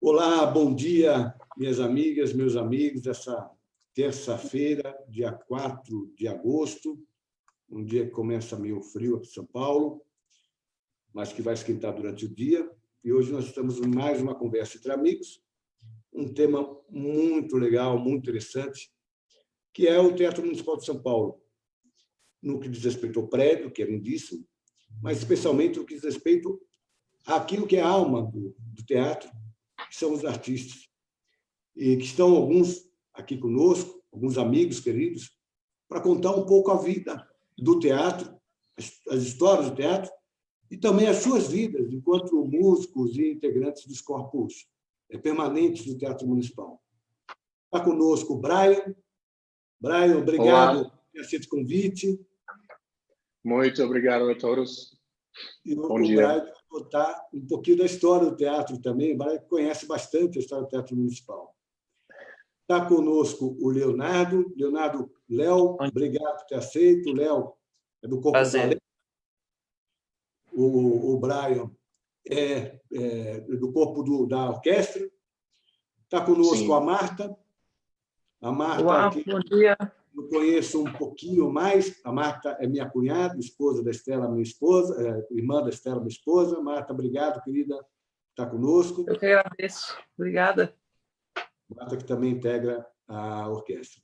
Olá, bom dia, minhas amigas, meus amigos, essa terça-feira, dia 4 de agosto, um dia que começa meio frio aqui em São Paulo, mas que vai esquentar durante o dia. E hoje nós estamos em mais uma conversa entre amigos, um tema muito legal, muito interessante, que é o Teatro Municipal de São Paulo, no que diz respeito ao prédio, que é lindíssimo, mas especialmente no que diz respeito àquilo que é a alma do teatro, que são os artistas, e que estão alguns aqui conosco, alguns amigos queridos, para contar um pouco a vida do teatro, as histórias do teatro, e também as suas vidas, enquanto músicos e integrantes dos corpos permanentes do Teatro Municipal. Está conosco o Brian. Brian, obrigado por ter aceito o convite. Muito obrigado a todos. E o Bom dia. Brian vai contar um pouquinho da história do teatro também. O Brian conhece bastante a história do Teatro Municipal. Está conosco o Leonardo. Léo, obrigado por ter aceito. O Léo é do Corpo Talento. O Brian é do corpo da orquestra. Está conosco Sim. a Marta. A Marta, Olá, que bom dia. eu conheço um pouquinho mais. A Marta é minha cunhada, esposa da Estela, minha esposa, irmã da Estela, minha esposa. Marta, obrigado, querida, por estar conosco. Eu que agradeço. Obrigada. Marta, que também integra a orquestra.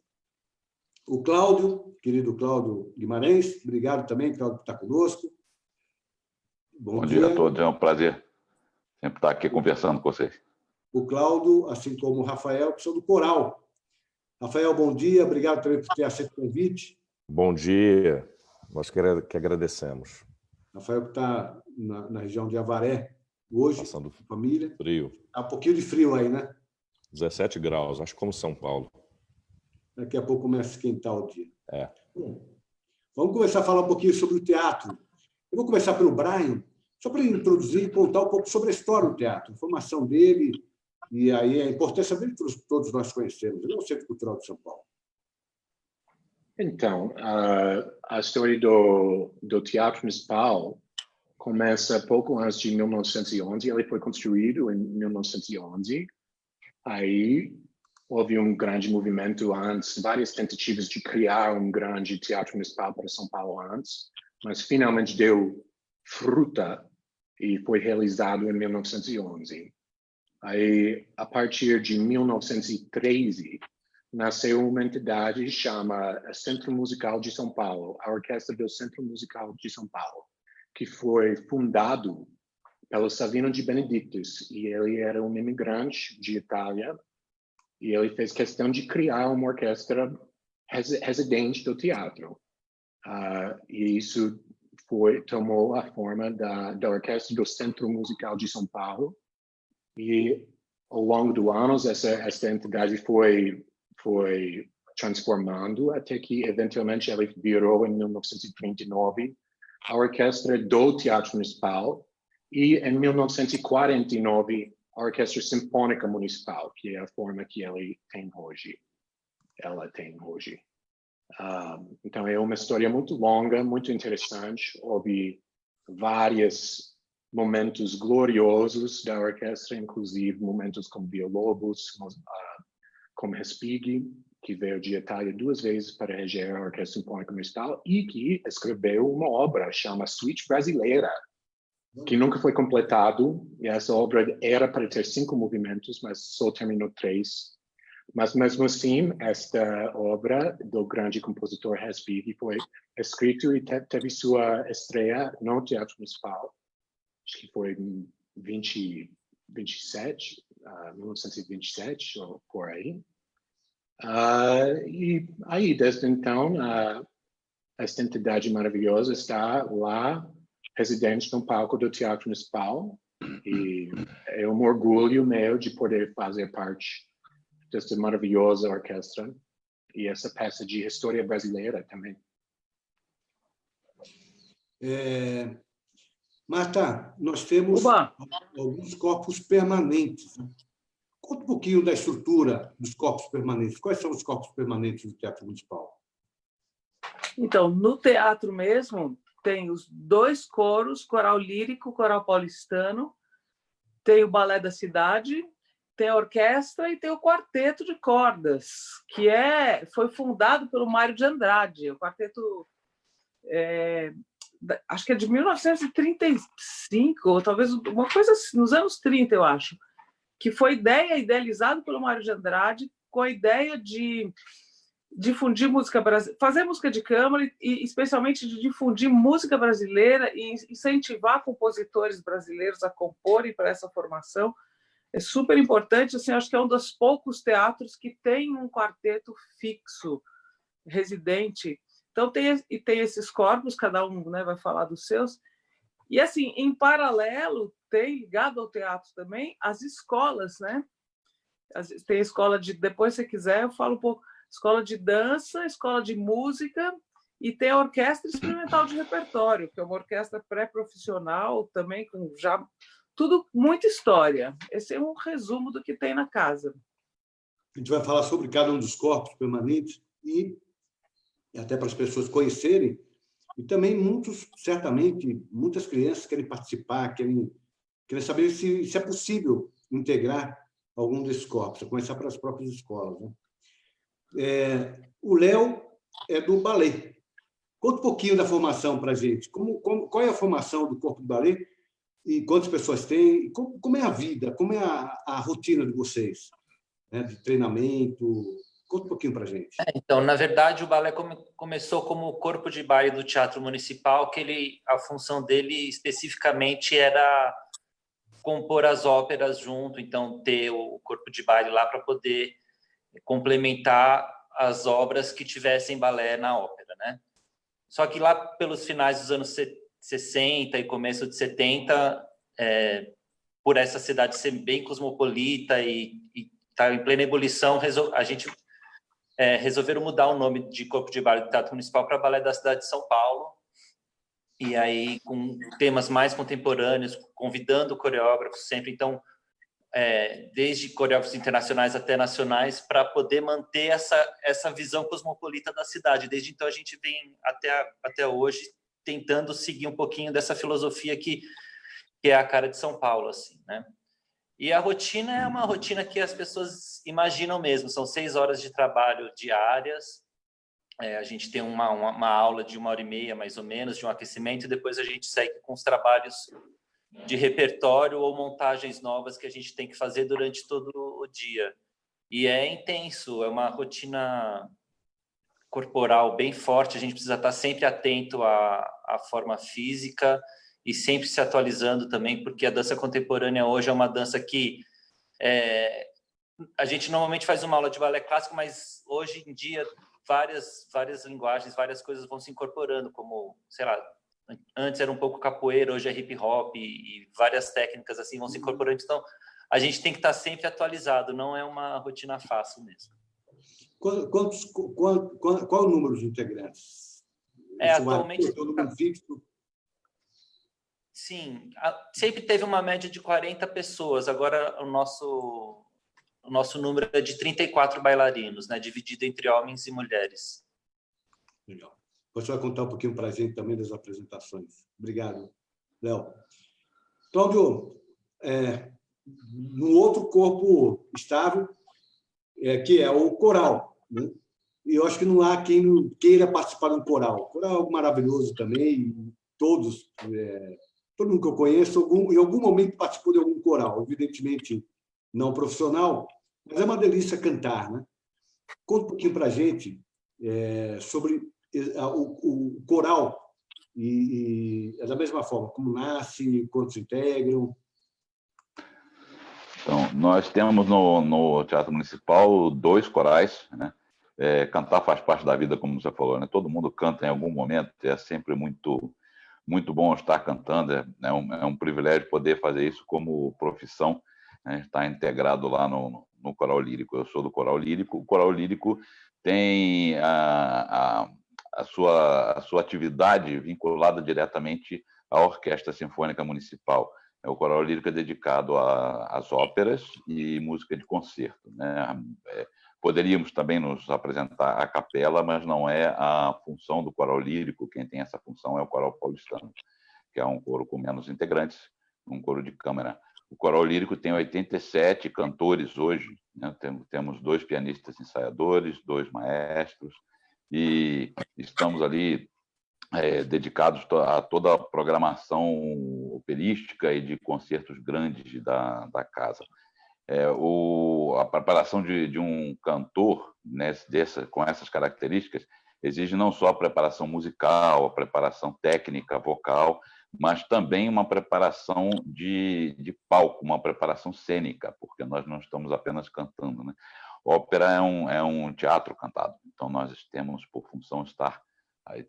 O Cláudio, querido Cláudio Guimarães, obrigado também, Cláudio, por estar conosco. Bom dia a todos, é um prazer sempre estar aqui conversando com vocês. O Cláudio, assim como o Rafael, que são do coral. Rafael, bom dia, obrigado também por ter aceito o convite. Bom dia, nós que agradecemos. Rafael que está na região de Avaré hoje, Passando com a família. frio. Está um pouquinho de frio aí, né? 17 graus, acho que como São Paulo. Daqui a pouco começa a esquentar o dia. É. Bom, vamos começar a falar um pouquinho sobre o teatro. Eu vou começar pelo Brian, só para ele introduzir e contar um pouco sobre a história do teatro, a formação dele, e aí a importância dele que todos nós conhecemos. Ele é o Centro Cultural de São Paulo. Então, a história do Teatro Municipal começa pouco antes de 1911. Ele foi construído em 1911. Aí houve um grande movimento antes, várias tentativas de criar um grande teatro municipal para São Paulo antes, mas finalmente deu fruta e foi realizado em 1911. Aí, a partir de 1913, nasceu uma entidade chamada Centro Musical de São Paulo, a Orquestra do Centro Musical de São Paulo, que foi fundado pelo Savino de Benedictus, e ele era um imigrante de Itália, e ele fez questão de criar uma orquestra residente do teatro. E isso tomou a forma da Orquestra do Centro Musical de São Paulo, e ao longo dos anos essa entidade foi transformando até que eventualmente ela virou em 1939 a Orquestra do Teatro Municipal, e em 1949 a Orquestra Sinfônica Municipal, que é a forma que ela tem hoje. Então é uma história muito longa, muito interessante. Houve vários momentos gloriosos da orquestra, inclusive momentos como Villa-Lobos, como Respighi, que veio de Itália 2 vezes para reger a Orquestra Sinfônica Municipal e que escreveu uma obra chamada Suite Brasileira, que nunca foi completado. E essa obra era para ter 5 movimentos, mas só terminou 3. Mas mesmo assim, esta obra do grande compositor Respighi foi escrito e teve sua estreia no Teatro Municipal. Acho que foi em 1927, ou por aí. E aí, desde então, esta entidade maravilhosa está lá, residente no palco do Teatro Municipal, e é um orgulho meu de poder fazer parte desta maravilhosa orquestra e essa peça de história brasileira também. Marta, nós temos alguns corpos permanentes. Conta um pouquinho da estrutura dos corpos permanentes. Quais são os corpos permanentes do Teatro Municipal? Então, no teatro mesmo, tem os 2 coros, coral lírico, coral paulistano, tem o Balé da Cidade tem a orquestra e tem o quarteto de cordas, que foi fundado pelo Mário de Andrade. O quarteto acho que é de 1935, ou talvez uma coisa assim, nos anos 30, eu acho, que foi idealizado pelo Mário de Andrade, com a ideia de difundir música brasileira, fazer música de câmara e especialmente de difundir música brasileira e incentivar compositores brasileiros a comporem para essa formação. É super importante, assim, acho que é um dos poucos teatros que tem um quarteto fixo, residente. Então, tem esses corpos, cada um, né, vai falar dos seus. E, assim, em paralelo, tem, ligado ao teatro também, as escolas, né? Tem a escola de... Depois, se você quiser, eu falo um pouco. Escola de dança, escola de música, e tem a Orquestra Experimental de Repertório, que é uma orquestra pré-profissional, também com já... Tudo, muita história. Esse é um resumo do que tem na casa. A gente vai falar sobre cada um dos corpos permanentes e até para as pessoas conhecerem, e também certamente, muitas crianças querem participar, querem saber se é possível integrar algum desses corpos, a começar pelas próprias escolas, né? O Léo é do balé. Conta um pouquinho da formação para a gente. Qual é a formação do corpo do balé e quantas pessoas tem? Como é a vida, como é a rotina de vocês, né? De treinamento? Conta um pouquinho para a gente. Então, na verdade, o balé começou como corpo de baile do Teatro Municipal, que a função dele especificamente era compor as óperas junto, então ter o corpo de baile lá para poder complementar as obras que tivessem balé na ópera, né? Só que lá pelos finais dos anos 60 e começo de 70, por essa cidade ser bem cosmopolita e estar em plena ebulição, a gente resolveram mudar o nome de Corpo de Baile do Teatro Municipal para Balé da Cidade de São Paulo, e aí com temas mais contemporâneos, convidando coreógrafos sempre, então, desde coreógrafos internacionais até nacionais, para poder manter essa visão cosmopolita da cidade. Desde então, a gente vem até hoje tentando seguir um pouquinho dessa filosofia que é a cara de São Paulo, assim, né? E a rotina é uma rotina que as pessoas imaginam mesmo. São 6 horas de trabalho diárias. A gente tem uma aula de 1h30, mais ou menos, de um aquecimento, e depois a gente segue com os trabalhos de repertório ou montagens novas que a gente tem que fazer durante todo o dia. E é intenso, é uma rotina corporal bem forte. A gente precisa estar sempre atento à forma física e sempre se atualizando também, porque a dança contemporânea hoje é uma dança que a gente normalmente faz uma aula de balé clássico, mas hoje em dia várias linguagens, várias coisas vão se incorporando, como, sei lá, antes era um pouco capoeira, hoje é hip hop e várias técnicas assim vão se incorporando. Então, a gente tem que estar sempre atualizado, não é uma rotina fácil mesmo. Qual o número de integrantes? Atualmente... O número fixo? Sim, sempre teve uma média de 40 pessoas. Agora o nosso número é de 34 bailarinos, né, dividido entre homens e mulheres. Legal. Você vai contar um pouquinho para a gente também das apresentações. Obrigado, Léo. Cláudio, no outro corpo estável, que é o coral, né? E eu acho que não há quem não queira participar de um coral. O coral é algo maravilhoso também, todo mundo que eu conheço, em algum momento participou de algum coral, evidentemente não profissional, mas é uma delícia cantar, né? Conta um pouquinho para a gente sobre o coral, e é da mesma forma, como nasce, quantos integram. Então, nós temos no Teatro Municipal 2 corais, né? Cantar faz parte da vida, como você falou, né? Todo mundo canta em algum momento, é sempre muito bom estar cantando, é um privilégio poder fazer isso como profissão, né? Estar integrado lá no Coral Lírico. Eu sou do Coral Lírico. O Coral Lírico tem a sua atividade vinculada diretamente à Orquestra Sinfônica Municipal. O Coral Lírico é dedicado às óperas e música de concerto, né? Poderíamos também nos apresentar à capela, mas não é a função do Coral Lírico. Quem tem essa função é o Coral Paulistano, que é um coro com menos integrantes, um coro de câmara. O Coral Lírico tem 87 cantores hoje, né? Temos 2 pianistas ensaiadores, 2 maestros, e estamos ali dedicados a toda a programação operística e de concertos grandes da casa. A preparação de um cantor, né, com essas características exige não só a preparação musical, a preparação técnica, vocal, mas também uma preparação de palco, uma preparação cênica, porque nós não estamos apenas cantando, né? Ópera é um teatro cantado, então nós temos por função estar...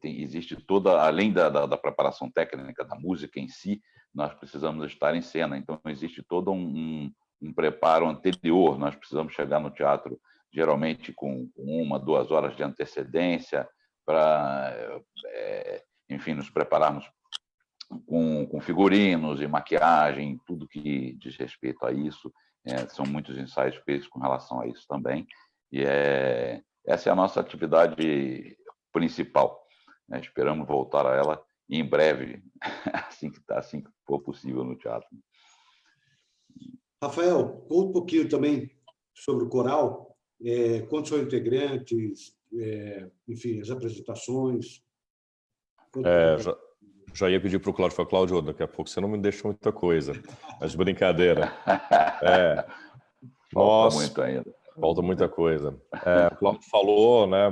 existe toda, além da preparação técnica da música em si, nós precisamos estar em cena, então existe todo um preparo anterior, nós precisamos chegar no teatro geralmente com 1, 2 horas de antecedência para, enfim, nos prepararmos com figurinos e maquiagem, tudo que diz respeito a isso. São muitos ensaios feitos com relação a isso também. E essa é a nossa atividade principal. Esperamos voltar a ela em breve, assim que for possível no teatro. Rafael, conta um pouquinho também sobre o coral. Quantos são integrantes? Enfim, as apresentações. Já ia pedir para o Cláudio. Foi, Cláudio, daqui a pouco você não me deixou muita coisa. Mas brincadeira. Falta muito ainda. Falta muita coisa. O Cláudio falou, né?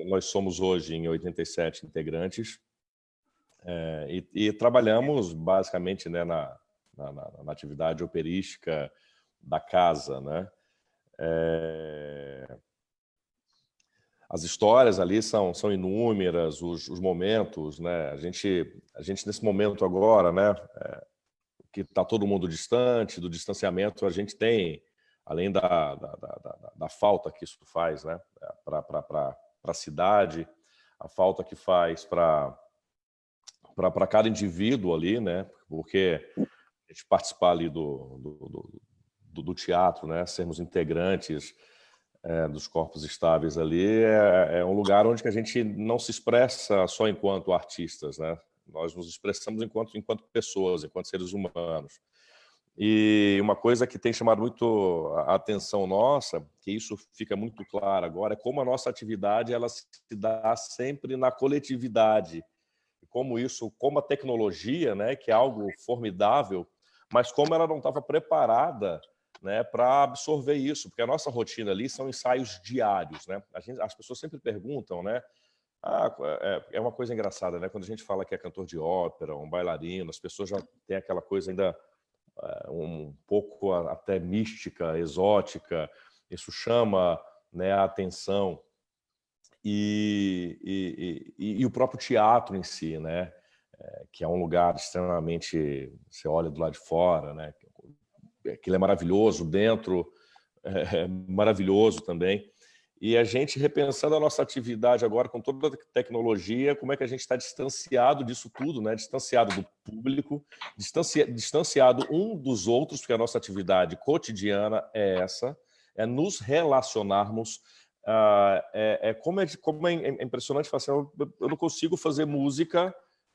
Nós somos hoje em 87 integrantes e trabalhamos basicamente, né, na atividade operística da casa, né? As histórias ali são inúmeras, os momentos, né? A gente nesse momento agora, né, que está todo mundo distante, do distanciamento, a gente tem, além da falta que isso faz, né, para a cidade, a falta que faz para cada indivíduo ali, né? Porque a gente participar ali do teatro, né, sermos integrantes dos corpos estáveis ali, é um lugar onde que a gente não se expressa só enquanto artistas, né? Nós nos expressamos enquanto pessoas, enquanto seres humanos. E uma coisa que tem chamado muito a atenção nossa, que isso fica muito claro agora, é como a nossa atividade ela se dá sempre na coletividade. Como a tecnologia, né, que é algo formidável, mas como ela não estava preparada, né, para absorver isso, porque a nossa rotina ali são ensaios diários, né? As pessoas sempre perguntam, né? É uma coisa engraçada, né? Quando a gente fala que é cantor de ópera, um bailarino, as pessoas já têm aquela coisa ainda um pouco até mística, exótica. Isso chama, né, a atenção. E o próprio teatro em si, né? Que é um lugar extremamente... Você olha do lado de fora, né? Aquilo é maravilhoso, dentro é maravilhoso também. E a gente repensando a nossa atividade agora com toda a tecnologia, como é que a gente está distanciado disso tudo, né? Distanciado do público, distanciado um dos outros, porque a nossa atividade cotidiana é essa, é nos relacionarmos. Como é impressionante falar assim, eu não consigo fazer música,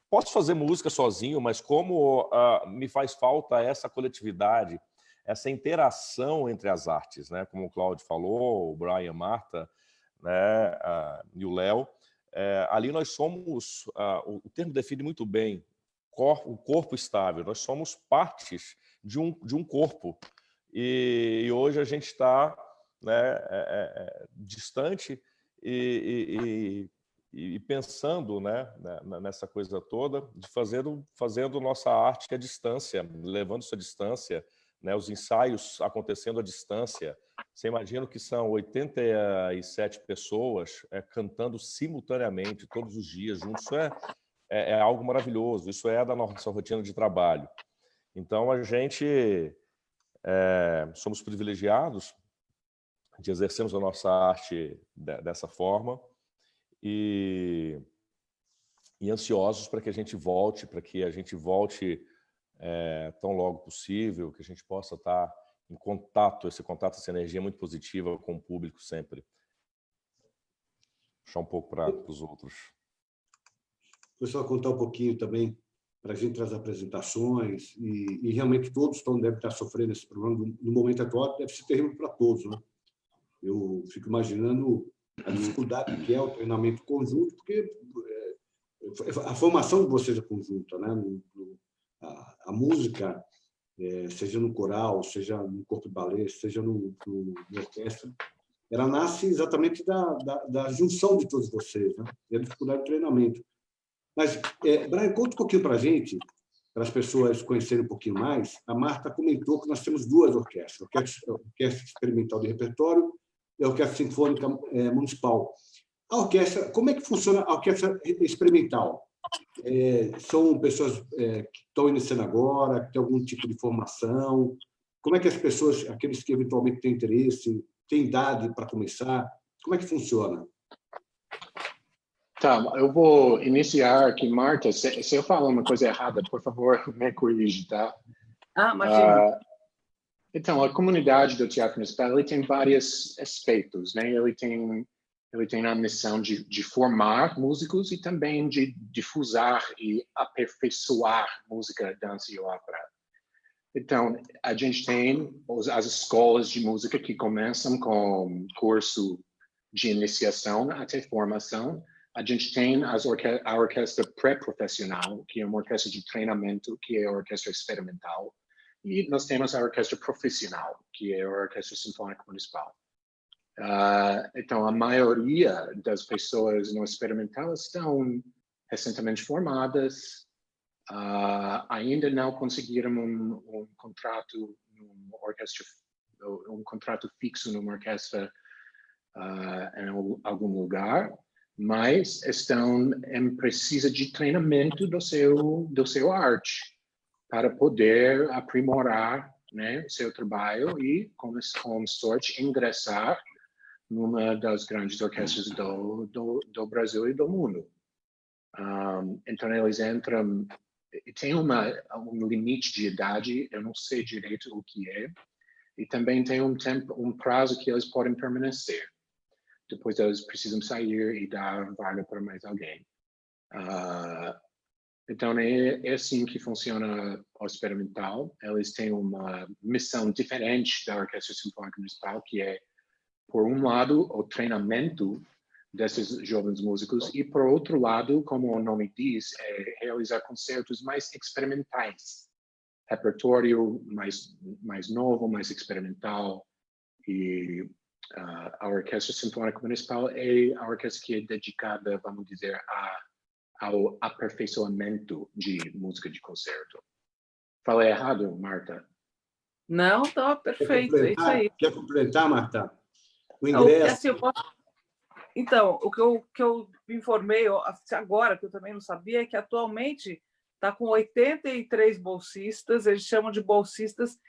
posso fazer música sozinho, mas como me faz falta essa coletividade, essa interação entre as artes, né? Como o Cláudio falou, o Brian, Marta, né? E o Léo. Ali nós somos, o termo define muito bem, o corpo estável. Nós somos partes de um corpo. E hoje a gente está, né, distante e pensando, né, nessa coisa toda, de fazendo nossa arte à distância, levando isso à distância, né, os ensaios acontecendo à distância. Você imagina que são 87 pessoas cantando simultaneamente, todos os dias, juntos. Isso é algo maravilhoso, isso é da nossa rotina de trabalho. Então, a gente somos privilegiados de exercermos a nossa arte dessa forma e ansiosos para que a gente volte, tão logo possível, que a gente possa estar em contato, essa energia muito positiva com o público sempre. Deixar um pouco para os outros. Vou só contar um pouquinho também para a gente as apresentações, e realmente todos devem estar sofrendo esse problema. No momento atual, deve ser terrível para todos, né? Eu fico imaginando a dificuldade que é o treinamento conjunto, porque a formação de vocês é conjunta, né? A música, seja no coral, seja no corpo de balé, seja no orquestra, ela nasce exatamente da junção de todos vocês, né? E a dificuldade do treinamento. Mas, Brian, conta um pouquinho para a gente, para as pessoas conhecerem um pouquinho mais. A Marta comentou que nós temos duas orquestras, a Orquestra Experimental de Repertório e a Orquestra Sinfônica Municipal. A orquestra, como é que funciona a Orquestra Experimental? São pessoas que estão iniciando agora, que têm algum tipo de formação? Como é que as pessoas, aqueles que eventualmente têm interesse, têm idade para começar? Como é que funciona? Tá, eu vou iniciar aqui, Marta. Se eu falar uma coisa errada, por favor, me corrija, tá? Imagina. Então, a comunidade do Teatro Municipal, ele tem vários aspectos, né? Ele tem a missão de formar músicos e também de difusar e aperfeiçoar música, dança e ópera. Então, a gente tem as escolas de música que começam com curso de iniciação até formação. A gente tem a orquestra pré-profissional, que é uma orquestra de treinamento, que é a orquestra experimental. E nós temos a orquestra profissional, que é a Orquestra Sinfônica Municipal. Então, a maioria das pessoas no experimental estão recentemente formadas, ainda não conseguiram um contrato um contrato fixo numa orquestra em algum lugar, mas estão precisa de treinamento do seu arte para poder aprimorar, né, seu trabalho e, com sorte, ingressar numa das grandes orquestras do Brasil e do mundo. Então, eles entram... Tem um limite de idade, eu não sei direito o que é, e também tem um prazo que eles podem permanecer. Depois eles precisam sair e dar vaga para mais alguém. Então, é assim que funciona o experimental. Eles têm uma missão diferente da Orquestra Sinfônica Municipal, que é, por um lado, o treinamento desses jovens músicos e, por outro lado, como o nome diz, é realizar concertos mais experimentais, repertório mais novo, mais experimental. E a Orquestra Sinfônica Municipal é a orquestra que é dedicada, vamos dizer, ao aperfeiçoamento de música de concerto. Falei errado, Marta? Não, tá perfeito, é isso aí. Quer completar, Marta? O ingresso... Assim, então, o que eu me informei agora, que eu também não sabia, é que atualmente está com 83 bolsistas, eles chamam de bolsistas,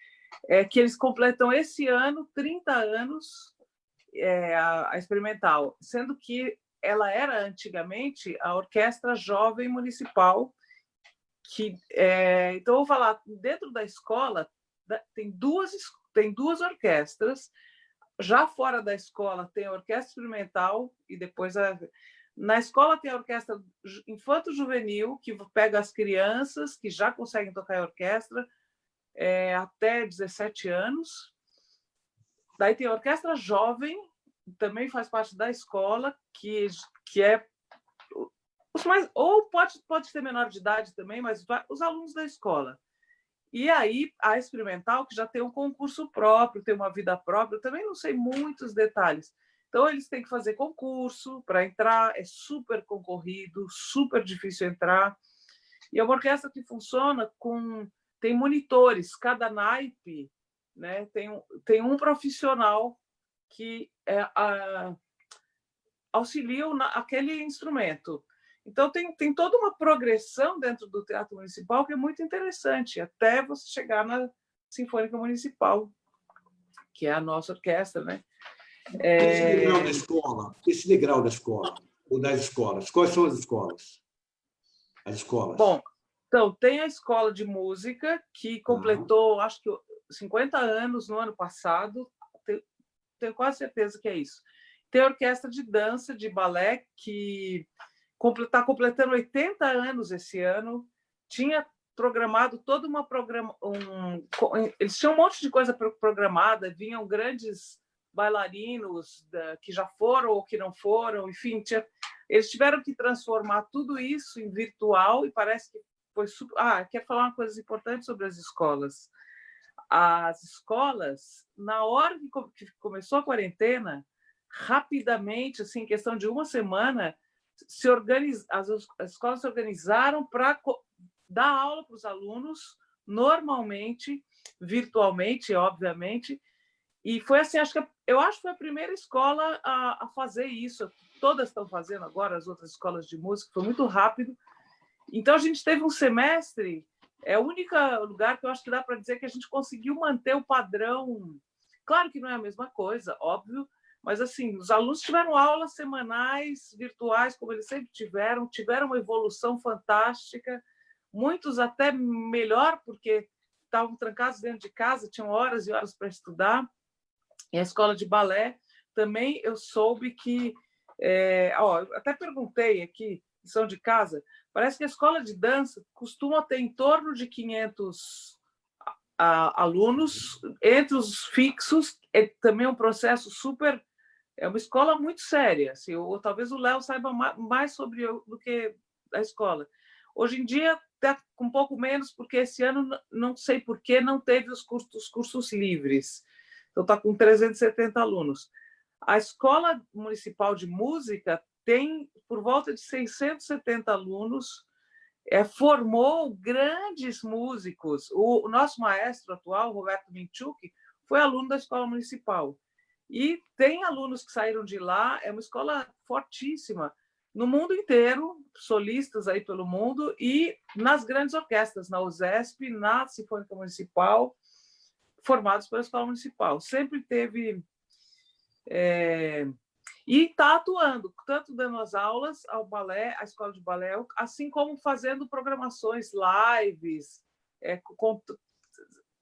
que eles completam esse ano 30 anos a experimental, sendo que ela era antigamente a Orquestra Jovem Municipal, então eu vou falar, dentro da escola tem duas orquestras. Já fora da escola tem a orquestra experimental e depois na escola tem a orquestra infanto-juvenil, que pega as crianças que já conseguem tocar em orquestra até 17 anos. Daí tem a orquestra jovem, também faz parte da escola, que é os mais, ou pode ter menor de idade também, mas os alunos da escola. E aí, a experimental, que já tem um concurso próprio, tem uma vida própria, eu também não sei muitos detalhes. Então, eles têm que fazer concurso para entrar, é super concorrido, super difícil entrar. E é uma orquestra que funciona tem monitores, cada naipe, né, tem um profissional que auxilia aquele instrumento. Então, tem toda uma progressão dentro do Teatro Municipal que é muito interessante, até você chegar na Sinfônica Municipal, que é a nossa orquestra, né? Esse degrau da escola, ou das escolas, quais são as escolas? As escolas. Bom, então, tem a Escola de Música, que completou, acho que 50 anos no ano passado, tenho quase certeza que é isso. Tem a Orquestra de Dança, de Balé, que está completando 80 anos esse ano. tinha programado toda uma eles tinham um monte de coisa programada, vinham grandes bailarinos que já foram ou que não foram, enfim, eles tiveram que transformar tudo isso em virtual e parece que foi super... quero falar uma coisa importante sobre as escolas. As escolas, na hora que começou a quarentena, rapidamente, assim, em questão de uma semana, as escolas se organizaram para dar aula para os alunos, normalmente, virtualmente, obviamente, e foi assim, eu acho que foi a primeira escola a fazer isso. Todas estão fazendo agora, as outras escolas de música, foi muito rápido. Então, a gente teve um semestre, é o único lugar que eu acho que dá para dizer que a gente conseguiu manter o padrão. Claro que não é a mesma coisa, óbvio, mas assim, os alunos tiveram aulas semanais, virtuais, como eles sempre tiveram uma evolução fantástica, muitos até melhor, porque estavam trancados dentro de casa, tinham horas e horas para estudar. E a escola de balé também eu soube que... eu até perguntei aqui, lição de casa, parece que a escola de dança costuma ter em torno de 500 alunos, entre os fixos, é também um processo super... É uma escola muito séria, assim, ou talvez o Léo saiba mais sobre do que a escola. Hoje em dia está com um pouco menos, porque esse ano, não sei por que, não teve os cursos livres. Então, está com 370 alunos. A Escola Municipal de Música tem por volta de 670 alunos, formou grandes músicos. O nosso maestro atual, Roberto Minchuk, foi aluno da Escola Municipal. E tem alunos que saíram de lá, é uma escola fortíssima, no mundo inteiro, solistas aí pelo mundo, e nas grandes orquestras, na USESP, na Sinfônica Municipal, formados pela Escola Municipal. Sempre teve... E está atuando, tanto dando as aulas ao balé, à escola de balé, assim como fazendo programações, lives.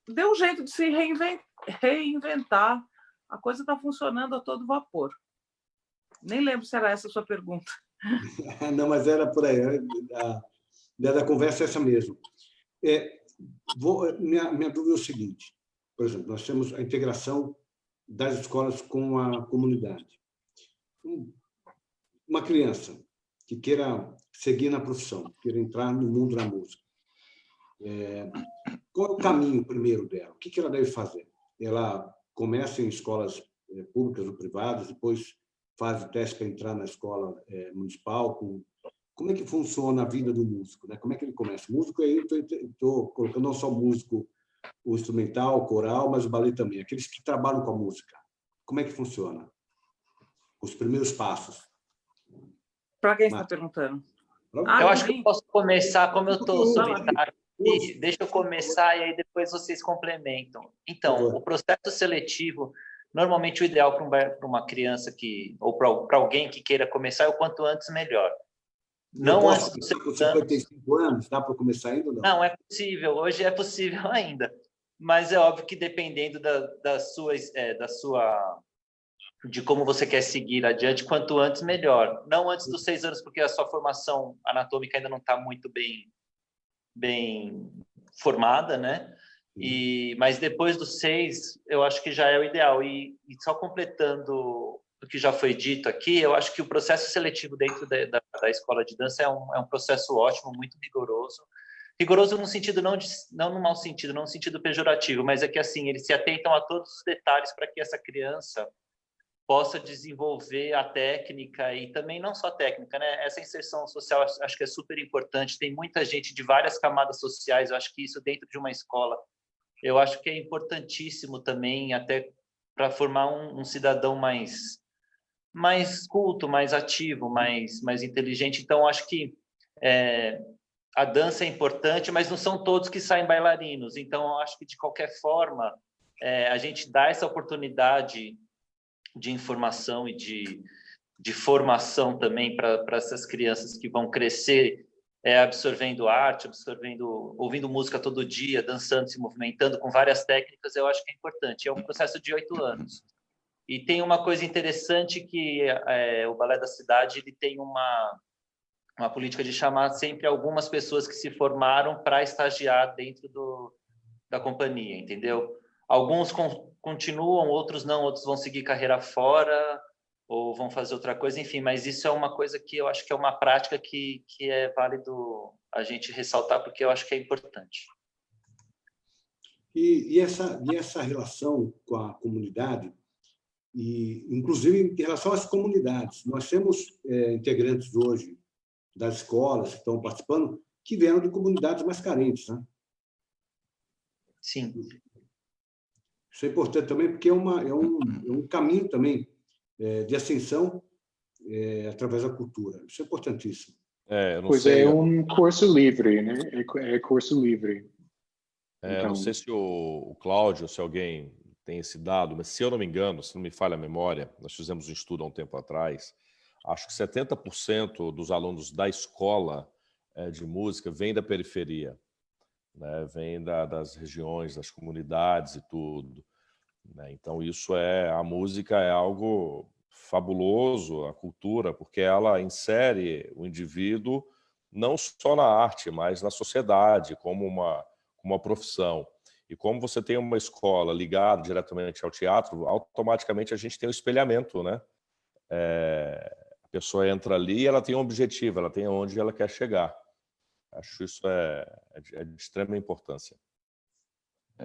Deu um jeito de se reinventar. A coisa está funcionando a todo vapor. Nem lembro se era essa a sua pergunta. Não, mas era por aí. Da conversa é essa mesmo. Minha dúvida é o seguinte. Por exemplo, nós temos a integração das escolas com a comunidade. Uma criança que queira seguir na profissão, queira entrar no mundo da música, qual é o caminho primeiro dela? O que ela deve fazer? Ela começa em escolas públicas ou privadas, depois faz o teste para entrar na escola municipal. Como é que funciona a vida do músico, né? Como é que ele começa? Músico, aí estou colocando não só músico, o instrumental, o coral, mas o ballet também. Aqueles que trabalham com a música. Como é que funciona? Os primeiros passos. Para quem está perguntando? Eu acho que eu posso começar, como eu estou solitário. Deixa eu começar e aí depois vocês complementam. Então, o processo seletivo, normalmente o ideal para uma criança ou para alguém que queira começar é o quanto antes melhor. Não antes dos 55 anos, dá para começar ainda ou não? Não, é possível. Hoje é possível ainda. Mas é óbvio que dependendo de como você quer seguir adiante, quanto antes melhor. Não antes dos 6 anos, porque a sua formação anatômica ainda não está muito bem formada, né? Mas depois dos 6, eu acho que já é o ideal. E só completando o que já foi dito aqui, eu acho que o processo seletivo dentro da escola de dança é um processo ótimo, muito rigoroso. Rigoroso no sentido, não no mau sentido, não no sentido pejorativo, mas é que assim, eles se atentam a todos os detalhes para que essa criança possa desenvolver a técnica e também não só a técnica, né? Essa inserção social acho que é super importante. Tem muita gente de várias camadas sociais. Eu acho que isso dentro de uma escola, eu acho que é importantíssimo também, até para formar um cidadão mais culto, mais ativo, mais inteligente. Então, acho que a dança é importante, mas não são todos que saem bailarinos. Então, acho que de qualquer forma, a gente dá essa oportunidade de informação e de formação também para essas crianças que vão crescer absorvendo arte, ouvindo música todo dia, dançando, se movimentando com várias técnicas. Eu acho que é importante. É um processo de 8 anos. E tem uma coisa interessante que o Balé da Cidade ele tem uma política de chamar sempre algumas pessoas que se formaram para estagiar dentro da companhia, entendeu? Alguns continuam, outros não, outros vão seguir carreira fora ou vão fazer outra coisa, enfim, mas isso é uma coisa que eu acho que é uma prática que é válido a gente ressaltar, porque eu acho que é importante. E essa relação com a comunidade, e inclusive em relação às comunidades, nós temos integrantes hoje das escolas que estão participando que vieram de comunidades mais carentes, né? Sim. Isso é importante também, porque é um caminho também de ascensão através da cultura. Isso é importantíssimo. Eu não Pois sei, é um curso livre, né? É curso livre. Então, não sei se o Cláudio, se alguém tem esse dado, mas se eu não me engano, se não me falha a memória, nós fizemos um estudo há um tempo atrás, acho que 70% dos alunos da escola de música vêm da periferia, né? Vêm das regiões, das comunidades e tudo, né? Então, a música é algo fabuloso, a cultura, porque ela insere o indivíduo não só na arte, mas na sociedade, como uma profissão. E como você tem uma escola ligada diretamente ao teatro, automaticamente a gente tem o espelhamento, né? A pessoa entra ali e ela tem um objetivo, ela tem onde ela quer chegar. Acho isso é de extrema importância.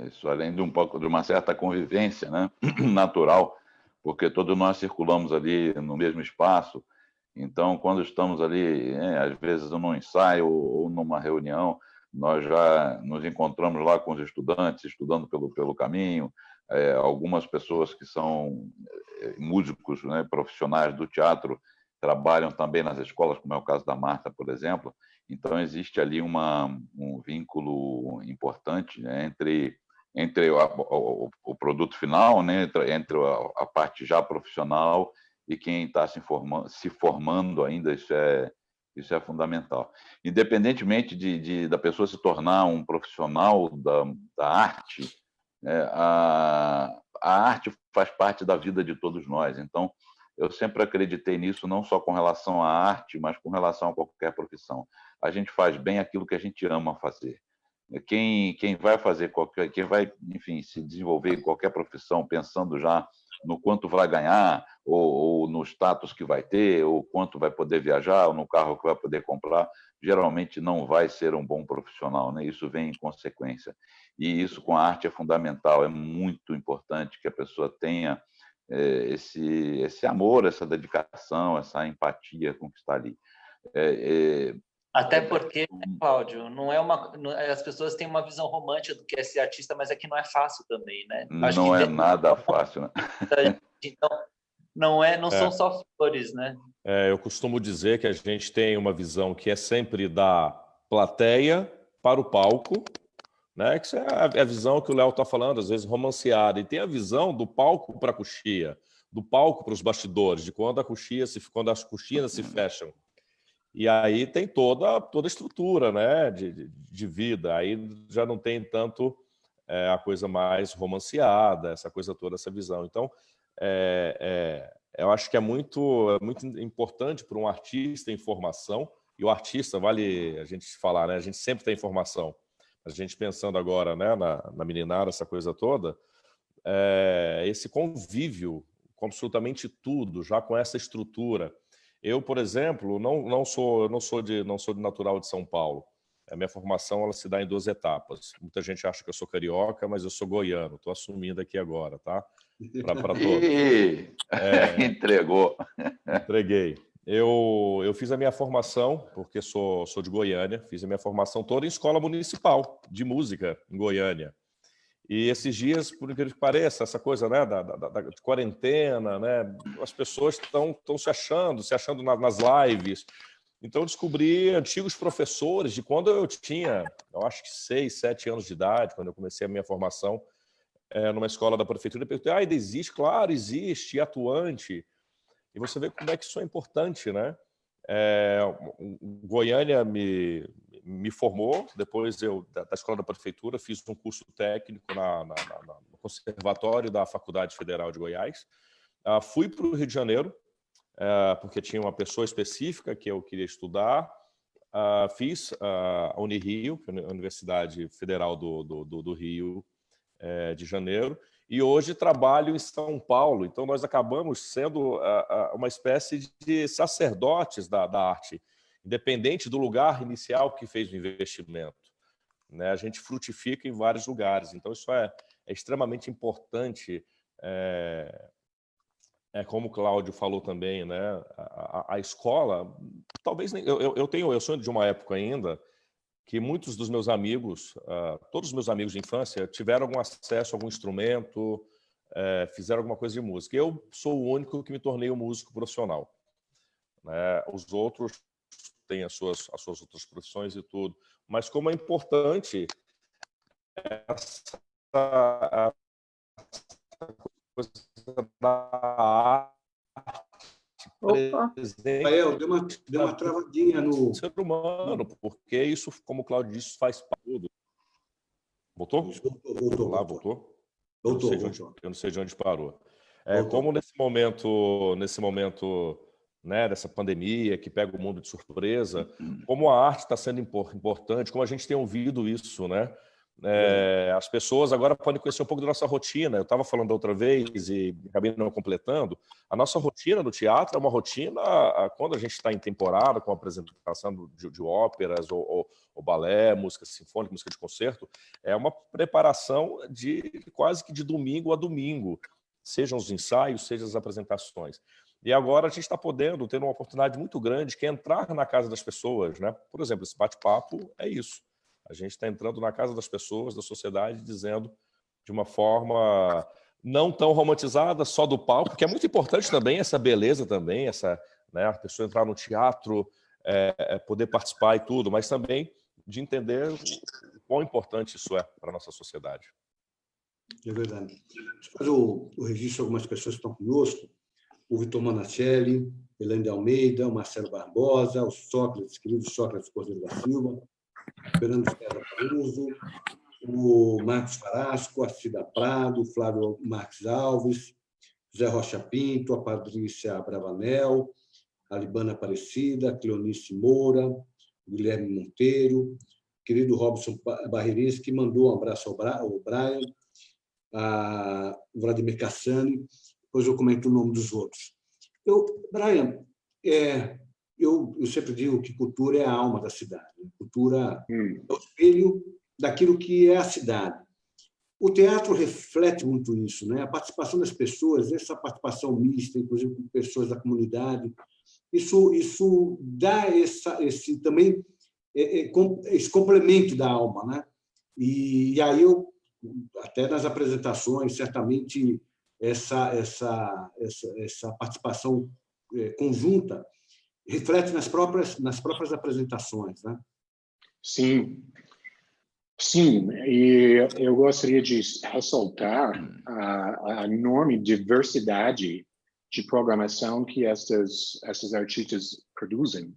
Isso além de de uma certa convivência, né, natural, porque todos nós circulamos ali no mesmo espaço. Então, quando estamos ali, às vezes num ensaio ou numa reunião, nós já nos encontramos lá com os estudantes, estudando pelo caminho. Algumas pessoas que são músicos, né, profissionais do teatro, trabalham também nas escolas, como é o caso da Marta, por exemplo. Então, existe ali um vínculo importante, né, entre o produto final, né, entre a parte já profissional e quem está se formando ainda. Isso é fundamental. Independentemente da pessoa se tornar um profissional da arte, né, a arte faz parte da vida de todos nós. Então, eu sempre acreditei nisso, não só com relação à arte, mas com relação a qualquer profissão. A gente faz bem aquilo que a gente ama fazer. Quem vai fazer quem vai, enfim, se desenvolver em qualquer profissão pensando já no quanto vai ganhar, ou no status que vai ter, ou quanto vai poder viajar, ou no carro que vai poder comprar, geralmente não vai ser um bom profissional, né? Isso vem em consequência. E isso com a arte é fundamental, é muito importante que a pessoa tenha esse amor, essa dedicação, essa empatia com o que está ali. Até porque, Cláudio, as pessoas têm uma visão romântica do que é ser artista, mas é que não é fácil também, né? Acho não que é nada fácil, né? Então, não são só flores, né? Eu costumo dizer que a gente tem uma visão que é sempre da plateia para o palco, né? Que isso é a visão que o Léo está falando, às vezes romanceada, e tem a visão do palco para a coxia, do palco para os bastidores, de quando as coxinas se fecham. E aí tem toda a estrutura, né, de vida. Aí já não tem tanto a coisa mais romanceada, essa coisa toda, essa visão. Então, eu acho que é muito importante para um artista em formação, e o artista, vale a gente falar, né, a gente sempre tem informação. A gente pensando agora, né, na meninada, essa coisa toda, esse convívio com absolutamente tudo, já com essa estrutura. Eu, por exemplo, não sou de natural de São Paulo. A minha formação ela se dá em 2 etapas. Muita gente acha que eu sou carioca, mas eu sou goiano. Estou assumindo aqui agora, tá? Para todos. Entregou. Entreguei. Eu fiz a minha formação, porque sou de Goiânia, fiz a minha formação toda em escola municipal de música em Goiânia. E esses dias, por incrível que pareça, essa coisa, né, de quarentena, né, as pessoas estão se achando nas lives. Então, eu descobri antigos professores de quando eu tinha, eu acho que 6, 7 anos de idade, quando eu comecei a minha formação numa escola da prefeitura. Eu perguntei, ainda existe? Claro, existe, atuante. E você vê como é que isso é importante, né? Goiânia me formou, depois eu, da escola da prefeitura, fiz um curso técnico no conservatório da Faculdade Federal de Goiás. Fui para o Rio de Janeiro, porque tinha uma pessoa específica que eu queria estudar, fiz a Unirio, que é a Universidade Federal do Rio de Janeiro, e hoje trabalho em São Paulo. Então, nós acabamos sendo uma espécie de sacerdotes da arte, independente do lugar inicial que fez o investimento, né? A gente frutifica em vários lugares. Então, isso é extremamente importante. Como o Cláudio falou também, né? A escola, talvez nem, eu sou de uma época ainda que muitos dos meus amigos, todos os meus amigos de infância, tiveram algum acesso a algum instrumento, fizeram alguma coisa de música. Eu sou o único que me tornei um músico profissional, né? Os outros têm as suas outras profissões e tudo. Mas como é importante essa coisa da arte presente Rafael, deu uma travadinha no ser humano, porque isso, como o Cláudio disse, faz parte de tudo. Voltou? Voltou? Eu não sei de onde parou. Como nesse momento, né, dessa pandemia que pega o mundo de surpresa, como a arte está sendo importante, como a gente tem ouvido isso, né? As pessoas agora podem conhecer um pouco da nossa rotina. Eu estava falando da outra vez e acabei não completando. A nossa rotina no teatro é uma rotina, quando a gente está em temporada, com a apresentação de óperas ou balé, música sinfônica, música de concerto, é uma preparação quase que de domingo a domingo, sejam os ensaios, sejam as apresentações. E agora a gente está ter uma oportunidade muito grande que é entrar na casa das pessoas, né? Por exemplo, esse bate-papo é isso. A gente está entrando na casa das pessoas, da sociedade, dizendo de uma forma não tão romantizada, só do palco, que é muito importante também, essa beleza também, né, a pessoa entrar no teatro, poder participar e tudo, mas também de entender o quão importante isso é para a nossa sociedade. É verdade. Deixa eu fazer o registro de algumas pessoas que estão conosco. O Vitor Manacelli, Helene de Almeida, o Marcelo Barbosa, o Sócrates, querido Sócrates Cordeiro da Silva, Fernando César Caruso, o Marcos Carrasco, a Cida Prado, o Flávio Marques Alves, José Rocha Pinto, a Patrícia Bravanel, a Libana Aparecida, a Cleonice Moura, o Guilherme Monteiro, querido Robson Barreirense, que mandou um abraço ao Brian, a Vladimir Cassani, depois eu comento o nome dos outros. Brian, eu sempre digo que cultura é a alma da cidade. Cultura é o espelho daquilo que é a cidade. O teatro reflete muito isso, né? A participação das pessoas, essa participação mista, inclusive com pessoas da comunidade, isso dá esse também esse complemento da alma, né? E aí até nas apresentações, certamente essa participação conjunta reflete nas próprias apresentações, né? Sim. Sim, e eu gostaria de ressaltar a enorme diversidade de programação que esses artistas produzem.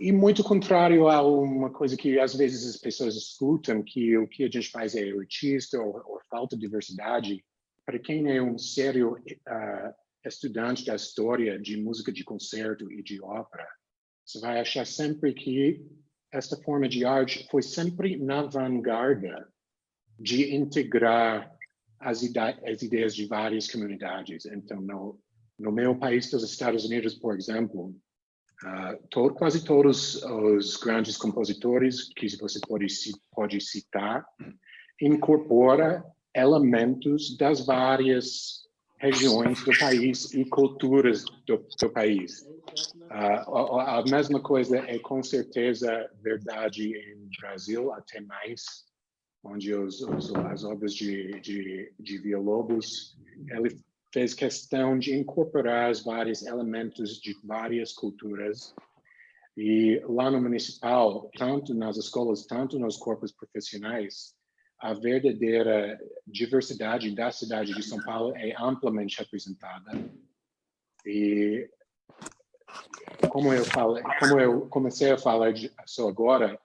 E muito contrário a uma coisa que às vezes as pessoas escutam, que o que a gente faz é elitista ou falta de diversidade. Para quem é um sério estudante da história de música de concerto e de ópera, você vai achar sempre que esta forma de arte foi sempre na vanguarda de integrar as ideias de várias comunidades. Então, no meu país, dos Estados Unidos, por exemplo, quase todos os grandes compositores que você pode citar incorpora elementos das várias regiões do país e culturas do país. A mesma coisa é com certeza verdade em Brasil, até mais, onde as obras de Villa-Lobos, ele fez questão de incorporar os vários elementos de várias culturas. E lá no Municipal, tanto nas escolas, tanto nos corpos profissionais, a verdadeira diversidade da cidade de São Paulo é amplamente representada. E como eu comecei a falar só agora,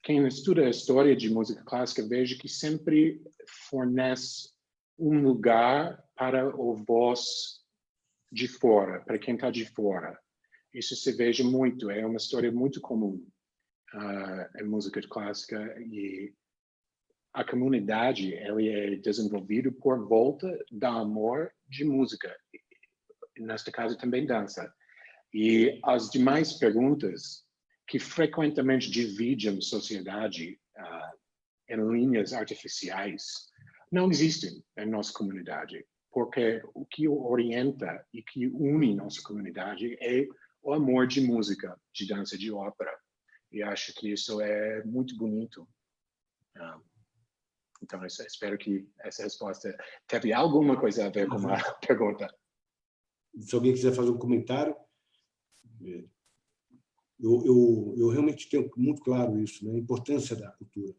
quem estuda a história de música clássica veja que sempre fornece um lugar para o voz de fora, para quem está de fora. isso se veja muito, é uma história muito comum em música clássica, e a comunidade ela é desenvolvida por volta do amor de música, neste caso também dança. E as demais perguntas que frequentemente dividem a sociedade em linhas artificiais não existem em nossa comunidade, porque o que orienta e que une nossa comunidade é o amor de música, de dança, de ópera. E acho que isso é muito bonito. Então, eu espero que essa resposta teve alguma coisa a ver com a pergunta. Se alguém quiser fazer um comentário, eu realmente tenho muito claro isso, né? A importância da cultura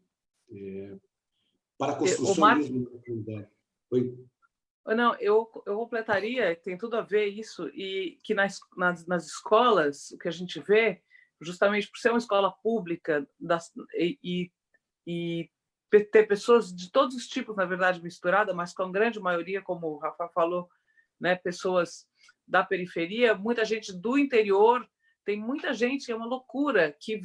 para a construção mesmo da comunidade. Oi? Não, eu completaria, tem tudo a ver isso, e que nas escolas, o que a gente vê, justamente por ser uma escola pública e ter pessoas de todos os tipos, na verdade, misturadas, mas com a grande maioria, como o Rafa falou, né, pessoas da periferia, muita gente do interior, tem muita gente, é uma loucura, que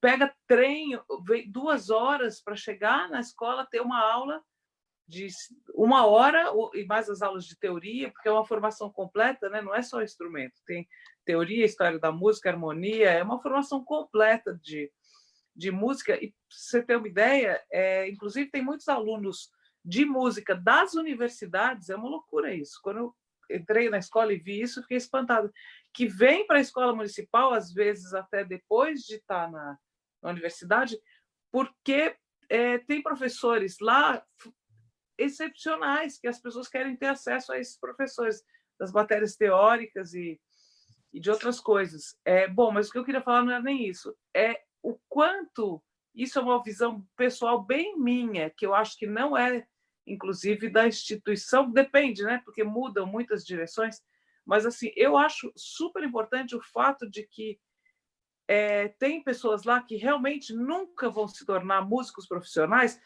pega trem, vem 2 horas para chegar na escola, ter uma aula de 1 hora, e mais as aulas de teoria, porque é uma formação completa, né? Não é só instrumento, tem teoria, história da música, harmonia, é uma formação completa de música. E, para você ter uma ideia, inclusive tem muitos alunos de música das universidades, é uma loucura isso. Quando eu entrei na escola e vi isso, fiquei espantada, que vem para a escola municipal, às vezes até depois de estar na universidade, porque tem professores lá excepcionais, que as pessoas querem ter acesso a esses professores das matérias teóricas e de outras coisas. Bom, mas o que eu queria falar não é nem isso, é o quanto isso é uma visão pessoal bem minha, que eu acho que não é, inclusive, da instituição, depende, né? Porque mudam muitas direções, mas assim, eu acho super importante o fato de que tem pessoas lá que realmente nunca vão se tornar músicos profissionais,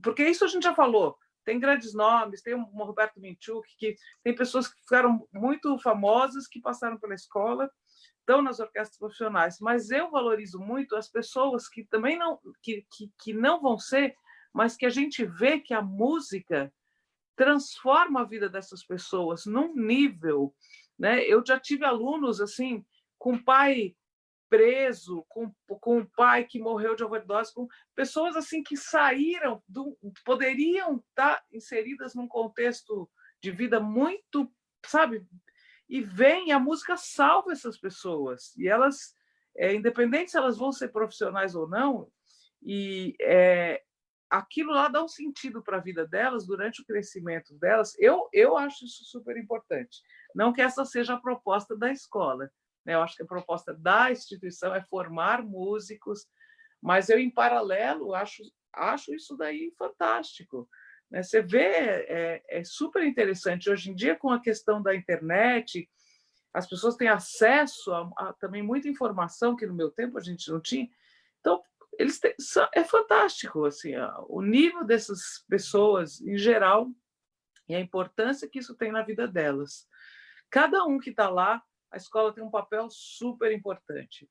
porque isso a gente já falou. Tem grandes nomes, tem o Roberto Minchuk, que tem pessoas que ficaram muito famosas, que passaram pela escola, estão nas orquestras profissionais, mas eu valorizo muito as pessoas que também não vão ser, mas que a gente vê que a música transforma a vida dessas pessoas num nível, né? Eu já tive alunos assim, com pai preso, com um pai que morreu de overdose, com pessoas assim que saíram, poderiam estar inseridas num contexto de vida muito, sabe? E vem, a música salva essas pessoas. E elas, independente se elas vão ser profissionais ou não, e aquilo lá dá um sentido para a vida delas durante o crescimento delas. Eu acho isso super importante. Não que essa seja a proposta da escola, né? Eu acho que a proposta da instituição é formar músicos, mas eu, em paralelo, acho isso daí fantástico. Você vê, é super interessante. Hoje em dia, com a questão da internet, as pessoas têm acesso a também muita informação que no meu tempo a gente não tinha. Então, é fantástico assim, o nível dessas pessoas em geral e a importância que isso tem na vida delas. Cada um que está lá, a escola tem um papel super importante.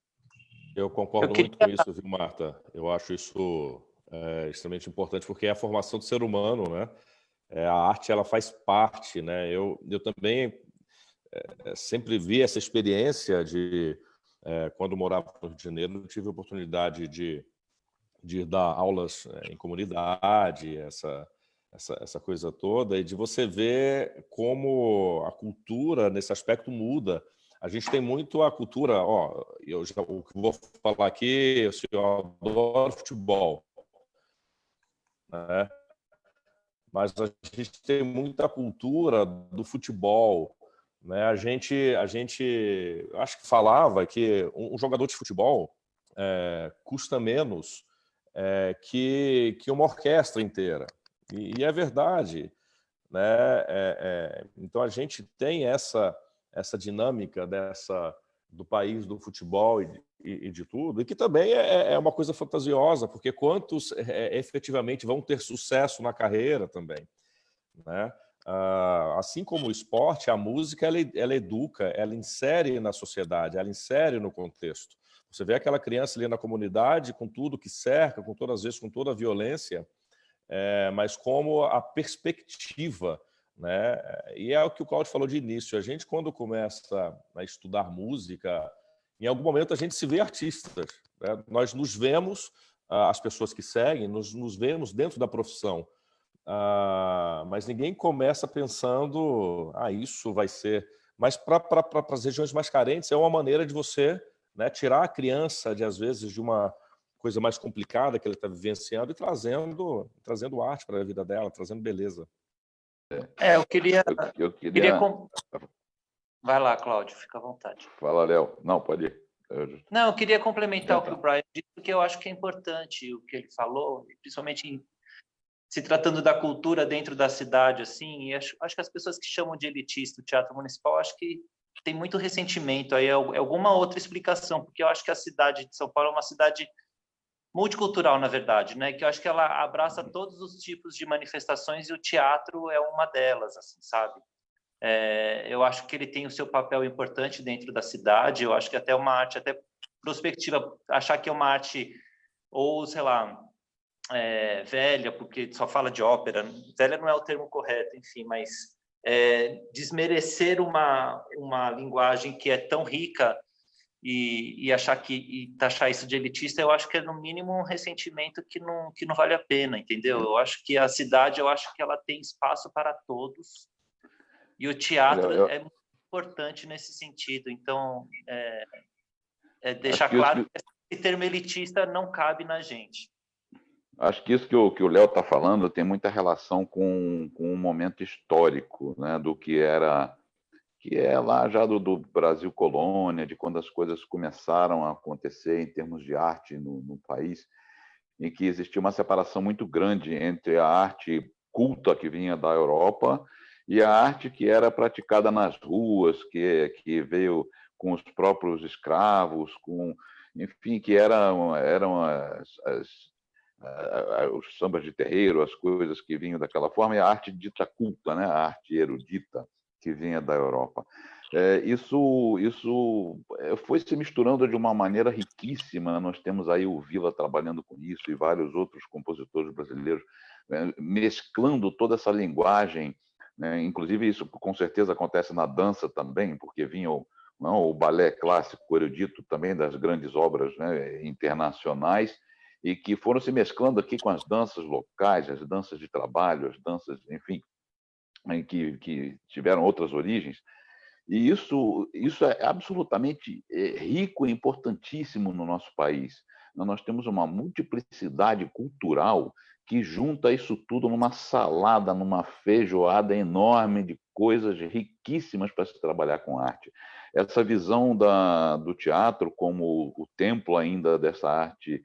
Eu concordo muito com isso, viu, Marta? Eu acho isso extremamente importante, porque é a formação do ser humano, né? A arte, ela faz parte, né? Eu também sempre vi essa experiência de, quando morava no Rio de Janeiro, eu tive a oportunidade de dar aulas em comunidade, essa coisa toda, e de você ver como a cultura, nesse aspecto, muda. A gente tem muito a cultura, o que eu vou falar aqui, eu adoro futebol, né? Mas a gente tem muita cultura do futebol, né? A gente acho que falava que um jogador de futebol custa menos que uma orquestra inteira. E é verdade, né? Então a gente tem essa dinâmica do país do futebol e de tudo, e que também é uma coisa fantasiosa, porque quantos efetivamente vão ter sucesso na carreira também, né? Assim como o esporte, a música ela educa, ela insere na sociedade, ela insere no contexto. Você vê aquela criança ali na comunidade com tudo que cerca, com todas as vezes, com toda a violência, mas como a perspectiva, né? E é o que o Cláudio falou de início. A gente, quando começa a estudar música, em algum momento a gente se vê artistas, né? Nós nos vemos, as pessoas que seguem, nos vemos dentro da profissão. Mas ninguém começa pensando, isso vai ser... Mas para as regiões mais carentes é uma maneira de você, né, tirar a criança, às vezes, de uma coisa mais complicada que ela está vivenciando e trazendo arte para a vida dela, trazendo beleza. Eu queria... queria... Vai lá, Cláudio, fica à vontade. Fala, Léo. Não, pode ir. Não, eu queria complementar o que o Brian disse, porque eu acho que é importante o que ele falou, principalmente se tratando da cultura dentro da cidade, assim, e acho que as pessoas que chamam de elitista o Teatro Municipal, acho que tem muito ressentimento aí, alguma outra explicação, porque eu acho que a cidade de São Paulo é uma cidade multicultural, na verdade, né? Que eu acho que ela abraça todos os tipos de manifestações e o teatro é uma delas, assim, sabe? Eu acho que ele tem o seu papel importante dentro da cidade, eu acho que até uma arte, até prospectiva, achar que é uma arte, ou, sei lá, velha, porque só fala de ópera, velha não é o termo correto, enfim, mas desmerecer uma linguagem que é tão rica e taxar isso de elitista, eu acho que é no mínimo um ressentimento que não vale a pena, entendeu? Eu acho que a cidade, ela tem espaço para todos e o teatro é muito importante nesse sentido. Então, deixar claro que esse termo elitista não cabe na gente. Acho que isso que o Léo está falando tem muita relação com um momento histórico, né, do que é lá já do Brasil colônia, de quando as coisas começaram a acontecer em termos de arte no país, em que existia uma separação muito grande entre a arte culta que vinha da Europa e a arte que era praticada nas ruas, que veio com os próprios escravos, enfim, que eram os sambas de terreiro, as coisas que vinham daquela forma, e a arte dita culta, né? A arte erudita que vinha da Europa. Isso foi se misturando de uma maneira riquíssima. Nós temos aí o Vila trabalhando com isso e vários outros compositores brasileiros mesclando toda essa linguagem, né? Inclusive isso com certeza acontece na dança também, porque vinha o balé clássico erudito também das grandes obras, né, internacionais, e que foram se mesclando aqui com as danças locais, as danças de trabalho, as danças, enfim, que tiveram outras origens. E isso é absolutamente rico e importantíssimo no nosso país. Nós temos uma multiplicidade cultural que junta isso tudo numa salada, numa feijoada enorme de coisas riquíssimas para se trabalhar com arte. Essa visão do teatro como o templo ainda dessa arte